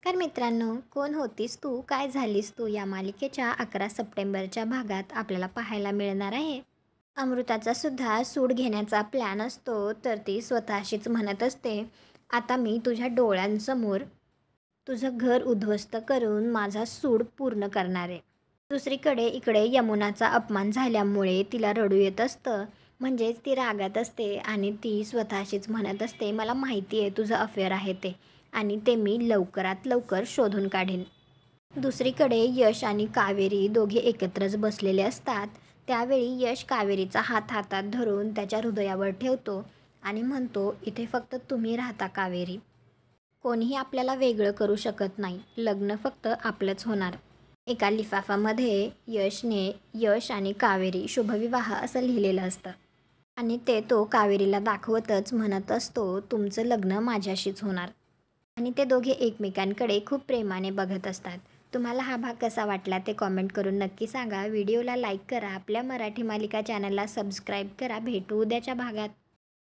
तर मित्रांनो, कोण होतीस तू, काय झालीस तू या मालिकेच्या 11 सप्टेंबरच्या भागात आपल्याला पाहायला मिळणार आहे. अमृताचा सुद्धा सूड घेण्याचा प्लॅन असतो, तर ती स्वतःशीच म्हणत असते, आता मी तुझ्या डोळ्यांसमोर तुझं घर उद्ध्वस्त करून माझा सूड पूर्ण करणार आहे. दुसरीकडे इकडे यमुनाचा अपमान झाल्यामुळे तिला रडू येत असतं. म्हणजेच ती रागात असते आणि ती स्वतःशीच म्हणत असते, मला माहिती आहे तुझं अफेअर आहे ते, आणि ते मी लवकरात लवकर शोधून काढेन. दुसरीकडे यश आणि कावेरी दोघे एकत्रच बसलेले असतात. त्यावेळी यश कावेरीचा हात हातात धरून त्याच्या हृदयावर ठेवतो आणि म्हणतो, इथे फक्त तुम्ही राहता कावेरी. कोणीही आपल्याला वेगळं करू शकत नाही. लग्न फक्त आपलंच होणार. एका लिफाफामध्ये यशने यश आणि कावेरी शुभविवाह असं लिहिलेलं असतं आणि ते तो कावेरीला दाखवतच म्हणत असतो, तुमचं लग्न माझ्याशीच होणार. आणि ते दोघे एकमेकांकडे खूप प्रेमाने बघत असतात. तुम्हाला हा भाग कसा वाटला ते कॉमेंट करून नक्की सांगा. व्हिडिओला लाईक करा. आपल्या मराठी मालिका चॅनलला सबस्क्राईब करा. भेटू उद्याच्या भागात.